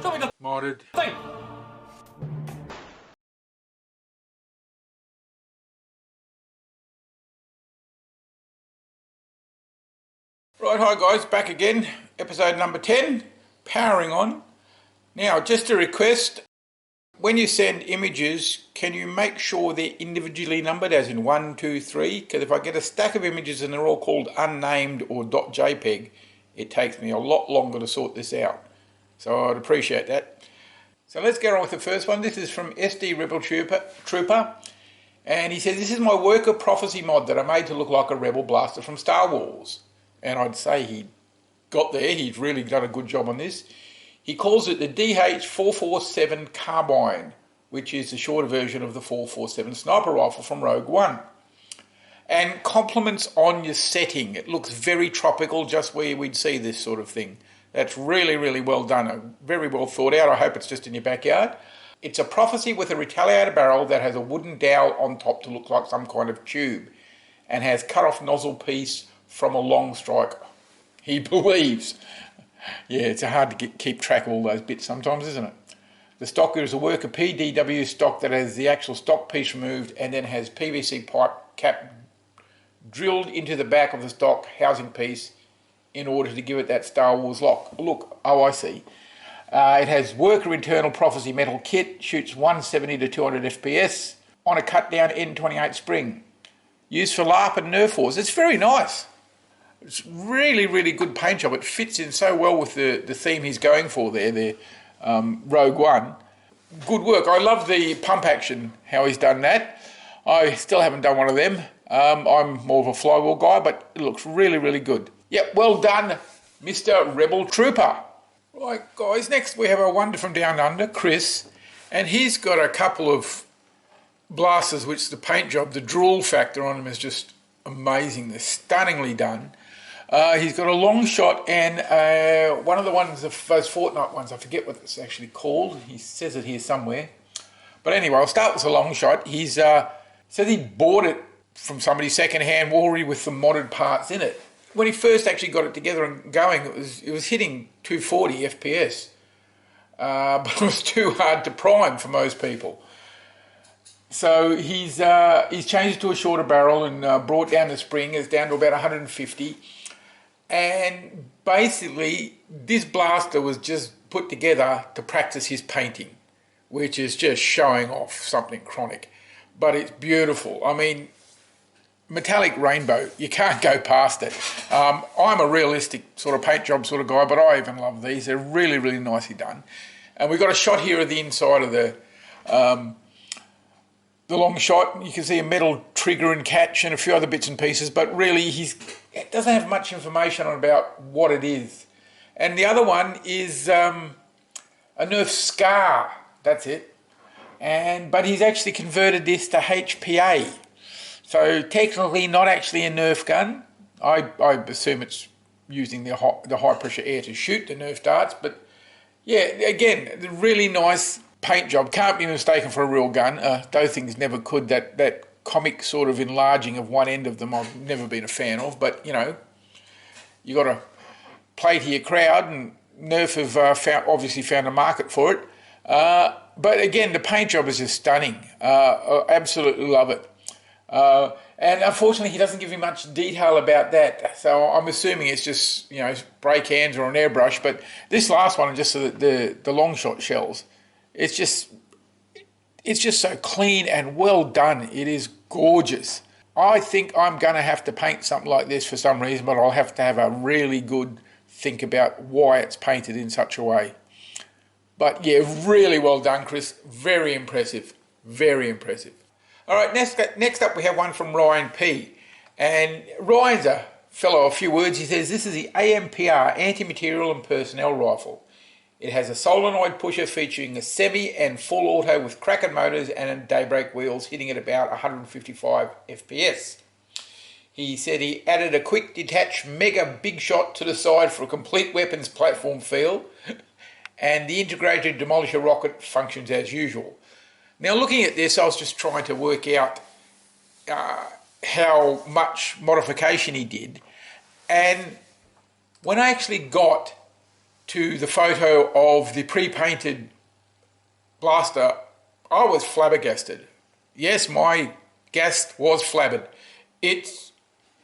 Modded. Right, hi guys, back again, episode number 10, powering on. Now, just a request, when you send images, can you make sure they're individually numbered, as in 1, 2, 3? Because if I get a stack of images and they're all called unnamed or .jpeg, it takes me a lot longer to sort this out. So I'd appreciate that. So let's get on with the first one. This is from SD Rebel Trooper. And he says, this is my worker prophecy mod that I made to look like a rebel blaster from Star Wars. And I'd say he got there, he's really done a good job on this. He calls it the DH-447 Carbine, which is the shorter version of the 447 sniper rifle from Rogue One. And compliments on your setting. It looks very tropical, just where we'd see this sort of thing. That's really, really well done, very well thought out. I hope it's just in your backyard. It's a prophecy with a retaliator barrel that has a wooden dowel on top to look like some kind of tube, and has cut-off nozzle piece from a long strike, he believes. Yeah, it's hard to keep track of all those bits sometimes, isn't it? The stock is a worker PDW stock that has the actual stock piece removed and then has PVC pipe cap drilled into the back of the stock housing piece in order to give it that Star Wars look. Oh, I see. It has worker internal prophecy metal kit, shoots 170 to 200 FPS on a cut down N28 spring. Used for LARP and Nerf wars. It's very nice. It's really, really good paint job. It fits in so well with the theme he's going for there, the Rogue One. Good work. I love the pump action, how he's done that. I still haven't done one of them. I'm more of a flywheel guy, but it looks really, really good. Yep, well done, Mr. Rebel Trooper. Right, guys, next we have a wonder from down under, Chris, and he's got a couple of blasters which the paint job, the drool factor on them is just amazing. They're stunningly done. He's got a long shot and one of the ones, those Fortnite ones, I forget what it's actually called. He says it here somewhere. But anyway, I'll start with the long shot. He's says he bought it from somebody second-hand already with the modded parts in it. When he first actually got it together and going, it was hitting 240 FPS. But it was too hard to prime for most people. So he's changed it to a shorter barrel and brought down the spring. It's down to about 150. And basically, this blaster was just put together to practice his painting, which is just showing off something chronic. But it's beautiful. I mean, metallic rainbow, you can't go past it. I'm a realistic sort of paint job sort of guy, but I even love these. They're really, really nicely done. And we've got a shot here of the inside of the long shot. You can see a metal trigger and catch and a few other bits and pieces, but really it doesn't have much information on about what it is. And the other one is a Nerf Scar, that's it. But he's actually converted this to HPA. So technically not actually a Nerf gun. I assume it's using the high pressure air to shoot the Nerf darts, but yeah, again, the really nice paint job. Can't be mistaken for a real gun. Those things never could. That comic sort of enlarging of one end of them I've never been a fan of, but you know, you got to play to your crowd, and Nerf have obviously found a market for it. But again, the paint job is just stunning. I absolutely love it. And unfortunately, he doesn't give you much detail about that. So I'm assuming it's just, you know, spray cans or an airbrush. But this last one, just the long shot shells, it's just so clean and well done. It is gorgeous. I think I'm going to have to paint something like this for some reason, but I'll have to have a really good think about why it's painted in such a way. But yeah, really well done, Chris. Very impressive. Very impressive. All right, next up we have one from Ryan P. And Ryan's a fellow of a few words. He says, this is the AMPR, Anti-Material and Personnel Rifle. It has a solenoid pusher featuring a semi and full auto with Kraken motors and daybreak wheels, hitting at about 155 FPS. He said he added a quick detach mega big shot to the side for a complete weapons platform feel, and the integrated demolisher rocket functions as usual. Now, looking at this, I was just trying to work out how much modification he did, and when I actually got to the photo of the pre-painted blaster, I was flabbergasted. Yes, my gas was flabbered. It's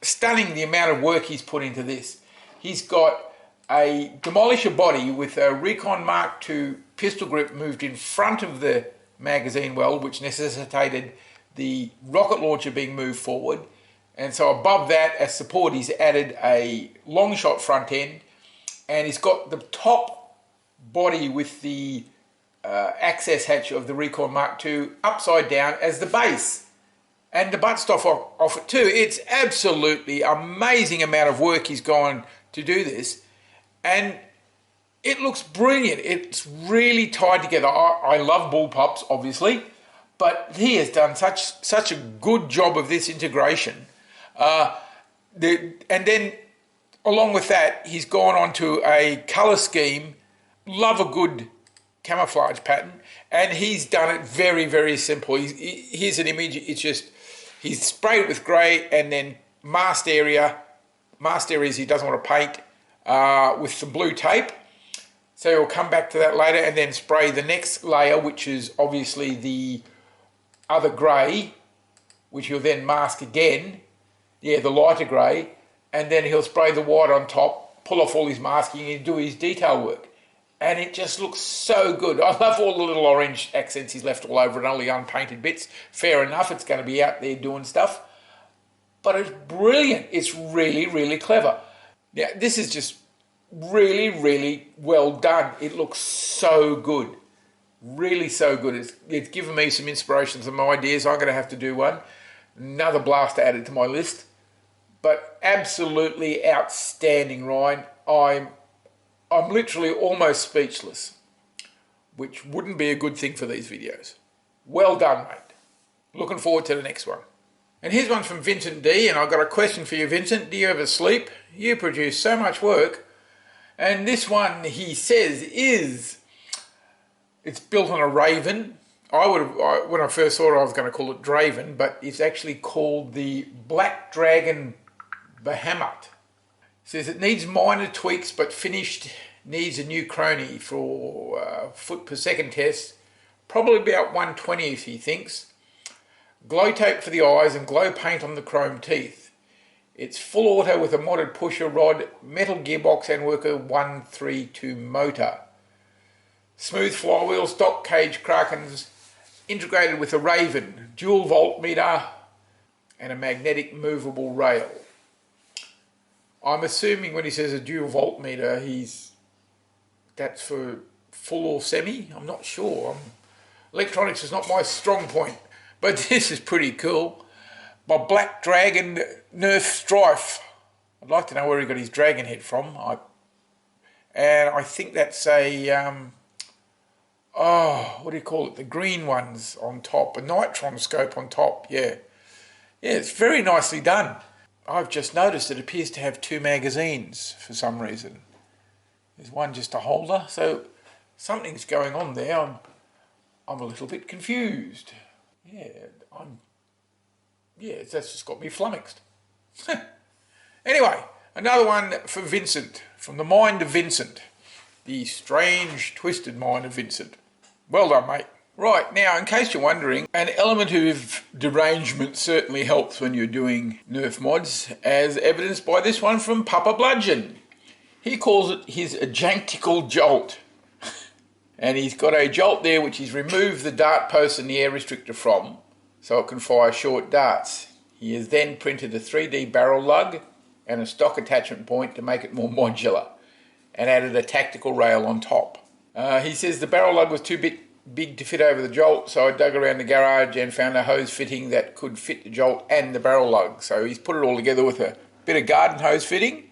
stunning the amount of work he's put into this. He's got a demolisher body with a Recon Mark II pistol grip moved in front of the magazine well, which necessitated the rocket launcher being moved forward. And so above that, as support, he's added a long shot front end, and he's got the top body with the access hatch of the Recon Mark II upside down as the base, and the buttstock off it too. It's absolutely amazing amount of work he's gone to do this, and it looks brilliant. It's really tied together. I love bullpups, obviously, but he has done such a good job of this integration. And then along with that, he's gone on to a colour scheme. Love a good camouflage pattern, and he's done it very, very simple. Here's an image. It's just he's sprayed with grey, and then masked areas he doesn't want to paint with some blue tape. So he'll come back to that later, and then spray the next layer, which is obviously the other grey, which he'll then mask again. Yeah, the lighter grey, and then he'll spray the white on top, pull off all his masking, and do his detail work. And it just looks so good. I love all the little orange accents he's left all over and only unpainted bits. Fair enough, it's going to be out there doing stuff. But it's brilliant. It's really, really clever. Now, this is just really, really well done. It looks so good. Really so good. It's given me some inspiration, some ideas. I'm going to have to do one. Another blaster added to my list. But absolutely outstanding, Ryan. I'm literally almost speechless, which wouldn't be a good thing for these videos. Well done, mate. Looking forward to the next one. And here's one from Vincent D, and I've got a question for you, Vincent. Do you ever sleep? You produce so much work. And this one, he says, it's built on a Raven. When I first saw it, I was going to call it Draven, but it's actually called the Black Dragon Bahamut. Says it needs minor tweaks, but finished needs a new chrony for foot per second test. Probably about 120, he thinks. Glow tape for the eyes and glow paint on the chrome teeth. It's full auto with a modded pusher rod, metal gearbox and worker 132 motor. Smooth flywheel, stock cage Krakens, integrated with a Raven, dual voltmeter and a magnetic movable rail. I'm assuming when he says a dual voltmeter, that's for full or semi. I'm not sure. Electronics is not my strong point, but this is pretty cool. My Black Dragon Nerf Strife. I'd like to know where he got his dragon head from. And I think that's a what do you call it? The green ones on top, a Nitron scope on top. Yeah, it's very nicely done. I've just noticed it appears to have two magazines for some reason. There's one just a holder, so something's going on there. I'm a little bit confused. That's just got me flummoxed. Anyway, another one for Vincent, from the mind of Vincent. The strange, twisted mind of Vincent. Well done, mate. Right, now, in case you're wondering, an element of derangement certainly helps when you're doing Nerf mods, as evidenced by this one from Papa Bludgeon. He calls it his ejanctical jolt. And he's got a jolt there which he's removed the dart post and the air restrictor from, so it can fire short darts. He has then printed a 3D barrel lug and a stock attachment point to make it more modular, and added a tactical rail on top. He says the barrel lug was too big to fit over the jolt, so I dug around the garage and found a hose fitting that could fit the jolt and the barrel lug. So he's put it all together with a bit of garden hose fitting,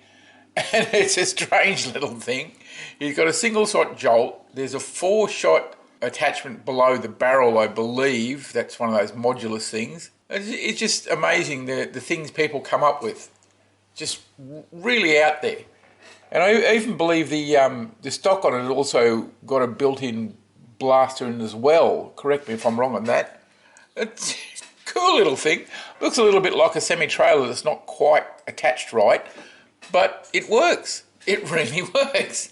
and it's a strange little thing. He's got a single shot jolt. There's a 4-shot attachment below the barrel, I believe. That's one of those modulus things. It's just amazing the things people come up with. Just really out there. And I even believe the stock on it also got a built-in blaster in as well. Correct me if I'm wrong on that. It's a cool little thing. Looks a little bit like a semi-trailer that's not quite attached right, but it works. It really works.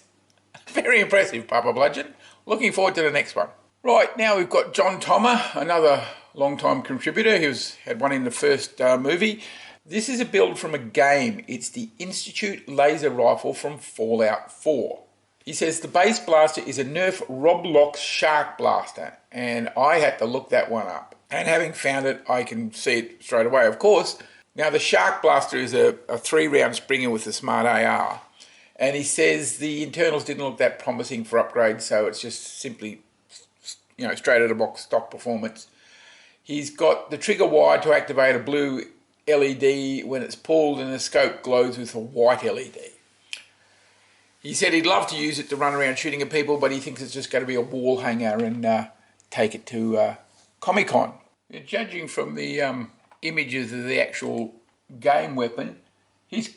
Very impressive, Papa Bludgeon. Looking forward to the next one. Right, now we've got John Thomer, another long-time contributor. He had one in the first movie. This is a build from a game. It's the Institute laser rifle from Fallout 4. He says the base blaster is a Nerf Roblox Shark Blaster, and I had to look that one up. And having found it, I can see it straight away, of course. Now, the Shark Blaster is a 3-round Springer with a smart AR. And he says the internals didn't look that promising for upgrades, so it's just simply, straight out of box stock performance. He's got the trigger wired to activate a blue LED when it's pulled, and the scope glows with a white LED. He said he'd love to use it to run around shooting at people, but he thinks it's just going to be a wall hanger and take it to Comic-Con. Judging from the images of the actual game weapon, he's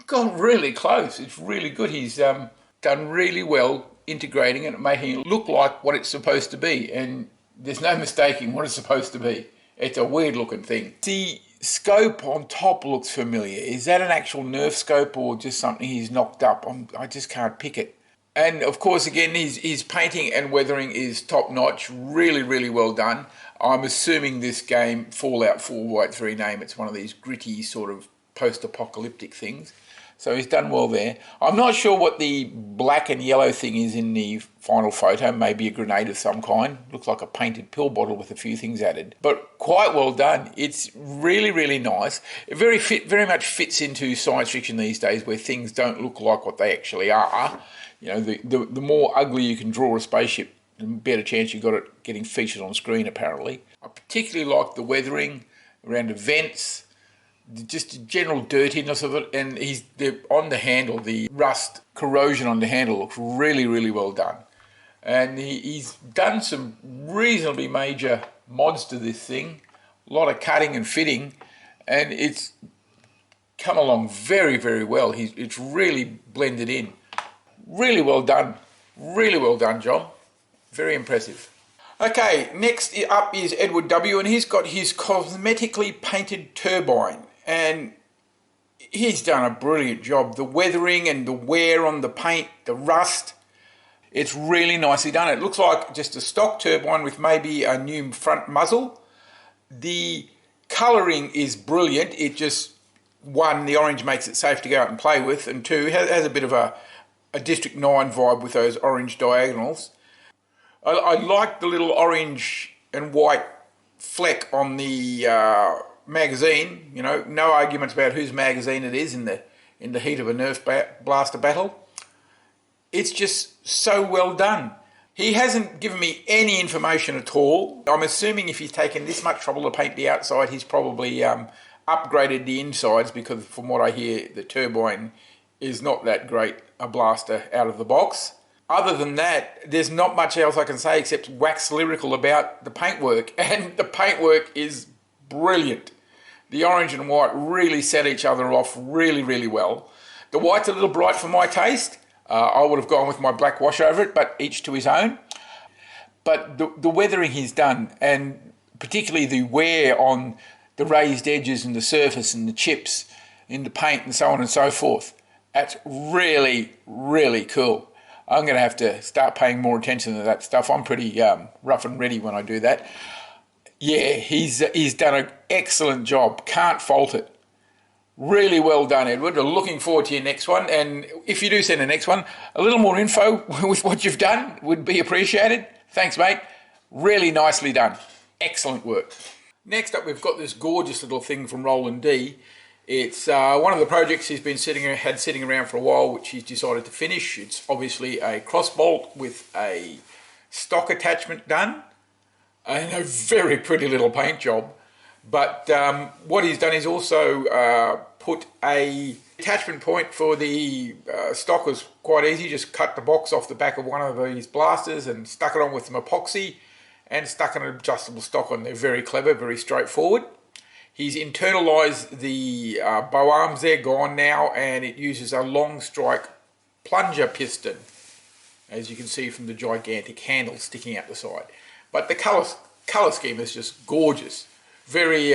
got really close. It's really good. He's done really well integrating it and making it look like what it's supposed to be, and there's no mistaking what it's supposed to be. It's a weird looking thing. The scope on top looks familiar. Is that an actual Nerf scope or just something he's knocked up? I just can't pick it. And of course, again, his painting and weathering is top notch. Really, really well done. I'm assuming this game, Fallout 4 won't rename, it's one of these gritty sort of post-apocalyptic things. So he's done well there. I'm not sure what the black and yellow thing is in the final photo. Maybe a grenade of some kind. Looks like a painted pill bottle with a few things added. But quite well done. It's really, really nice. It very much fits into science fiction these days, where things don't look like what they actually are. The more ugly you can draw a spaceship, the better chance you've got it getting featured on screen, apparently. I particularly like the weathering around the vents, just the general dirtiness of it, and on the handle, the rust corrosion on the handle looks really, really well done. And he's done some reasonably major mods to this thing, a lot of cutting and fitting, and it's come along very, very well. It's really blended in. Really well done. Really well done, John. Very impressive. Okay, next up is Edward W, and he's got his cosmetically painted turbine. And he's done a brilliant job. The weathering and the wear on the paint, the rust, it's really nicely done. It looks like just a stock turbine with maybe a new front muzzle. The colouring is brilliant. It just, one, the orange makes it safe to go out and play with, and two, has a bit of a District 9 vibe with those orange diagonals. I like the little orange and white fleck on the magazine. No arguments about whose magazine it is in the heat of a Nerf blaster battle. It's just so well done. He hasn't given me any information at all. I'm assuming if he's taken this much trouble to paint the outside, he's probably upgraded the insides, because from what I hear, the turbine is not that great a blaster out of the box. Other than that, there's not much else I can say except wax lyrical about the paintwork, and the paintwork is brilliant. The orange and white really set each other off really, really well. The white's a little bright for my taste. I would have gone with my black wash over it, but each to his own. But the weathering he's done, and particularly the wear on the raised edges and the surface and the chips in the paint and so on and so forth, that's really, really cool. I'm going to have to start paying more attention to that stuff. I'm pretty rough and ready when I do that. Yeah, he's done an excellent job. Can't fault it. Really well done, Edward. Looking forward to your next one. And if you do send the next one, a little more info with what you've done would be appreciated. Thanks, mate. Really nicely done. Excellent work. Next up, we've got this gorgeous little thing from Roland D. It's one of the projects he's been sitting around for a while, which he's decided to finish. It's obviously a Crossbolt with a stock attachment done, and a very pretty little paint job. But what he's done is also put a attachment point for the stock. Was quite easy. Just cut the box off the back of one of these blasters and stuck it on with some epoxy, and stuck an adjustable stock on there. Very clever, very straightforward. He's internalised the bow arms. They're gone now, and it uses a long strike plunger piston, as you can see from the gigantic handle sticking out the side. But the colour scheme is just gorgeous. Very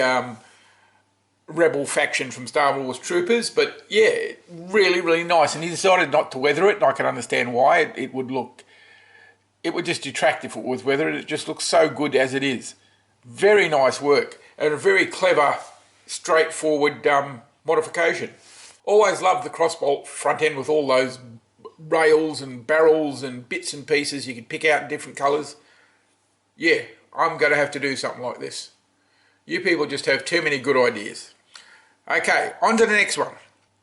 rebel faction from Star Wars Troopers, but yeah, really, really nice. And he decided not to weather it, and I can understand why. It would just detract if it was weathered. It just looks so good as it is. Very nice work, and a very clever, straightforward modification. Always loved the Crossbolt front end with all those rails and barrels and bits and pieces you could pick out in different colours. Yeah, I'm going to have to do something like this. You people just have too many good ideas. Okay, on to the next one.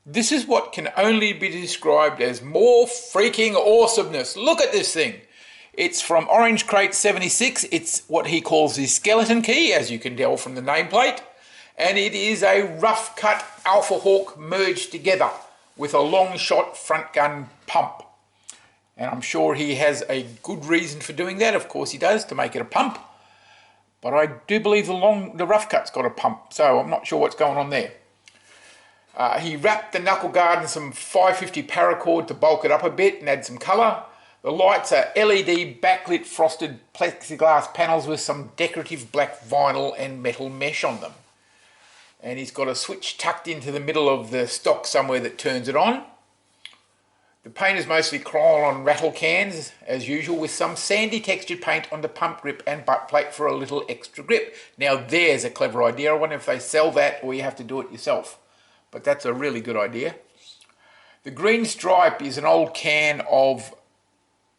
This is what can only be described as more freaking awesomeness. Look at this thing. It's from Orange Crate 76. It's what he calls the skeleton key, as you can tell from the nameplate. And it is a rough cut Alpha Hawk merged together with a long shot front gun pump. And I'm sure he has a good reason for doing that. Of course he does, to make it a pump. But I do believe the rough cut's got a pump, so I'm not sure what's going on there. He wrapped the knuckle guard in some 550 paracord to bulk it up a bit and add some colour. The lights are LED backlit frosted plexiglass panels with some decorative black vinyl and metal mesh on them. And he's got a switch tucked into the middle of the stock somewhere that turns it on. The paint is mostly Krylon rattle cans, as usual, with some sandy textured paint on the pump grip and butt plate for a little extra grip. Now there's a clever idea. I wonder if they sell that or you have to do it yourself. But that's a really good idea. The green stripe is an old can of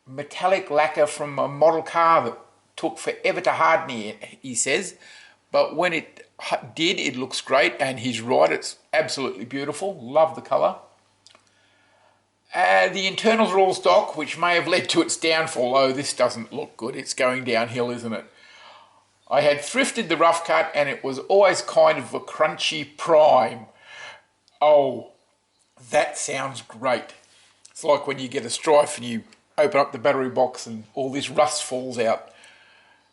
metallic lacquer from a model car that took forever to harden, he says. But when it did, it looks great, and he's right, it's absolutely beautiful. Love the colour. The internals are all stock, which may have led to its downfall. Oh, this doesn't look good. It's going downhill, isn't it? I had thrifted the rough cut, and it was always kind of a crunchy prime. Oh, that sounds great. It's like when you get a strife and you open up the battery box and all this rust falls out.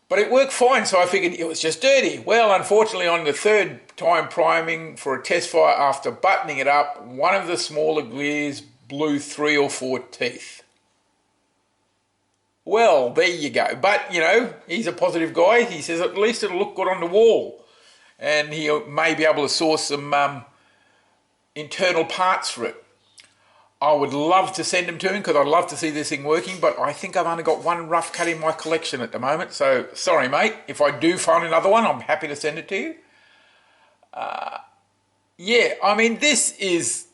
But it worked fine, so I figured it was just dirty. Well, unfortunately, on the third time priming for a test fire after buttoning it up, one of the smaller gears blew 3 or 4 teeth. Well, there you go. But, you know, he's a positive guy. He says at least it'll look good on the wall. And he may be able to source some internal parts for it. I would love to send them to him because I'd love to see this thing working, but I think I've only got one rough cut in my collection at the moment. So, sorry, mate. If I do find another one, I'm happy to send it to you. Yeah, I mean, this is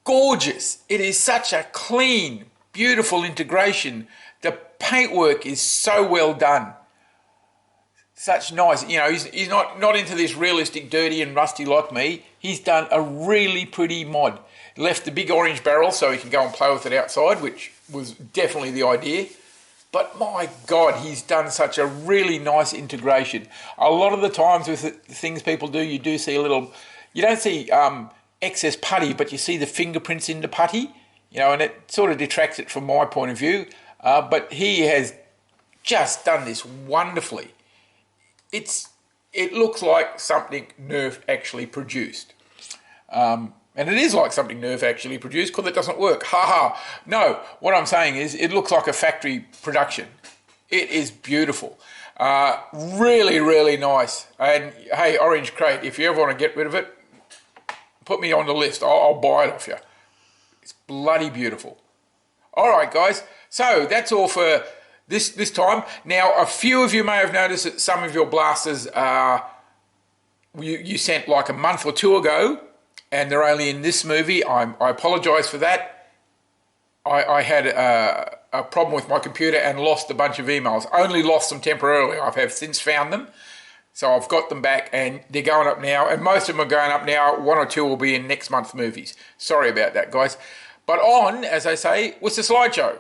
gorgeous. It is such a clean, beautiful integration. The paintwork is so well done. Such nice, you know, he's not into this realistic, dirty and rusty like me. He's done a really pretty mod. Left the big orange barrel so he can go and play with it outside, which was definitely the idea. But my God, he's done such a really nice integration. A lot of the times with the things people do, you do see a little, you don't see excess putty, but you see the fingerprints in the putty, you know, and it sort of detracts it from my point of view. But he has just done this wonderfully. It looks like something Nerf actually produced. And it is like something Nerf actually produced because it doesn't work. Ha ha. No, what I'm saying is it looks like a factory production. It is beautiful. Really, really nice. And hey, Orange Crate, if you ever want to get rid of it, put me on the list. I'll buy it off you. It's bloody beautiful. All right, guys. So that's all for this time. Now, a few of you may have noticed that some of your blasters you sent like a month or 2 ago, and they're only in this movie. I apologise for that. I had a problem with my computer and lost a bunch of emails. Only lost them temporarily. I have since found them. So I've got them back and they're going up now. And most of them are going up now. 1 or 2 will be in next month's movies. Sorry about that, guys. But on, as I say, with the slideshow.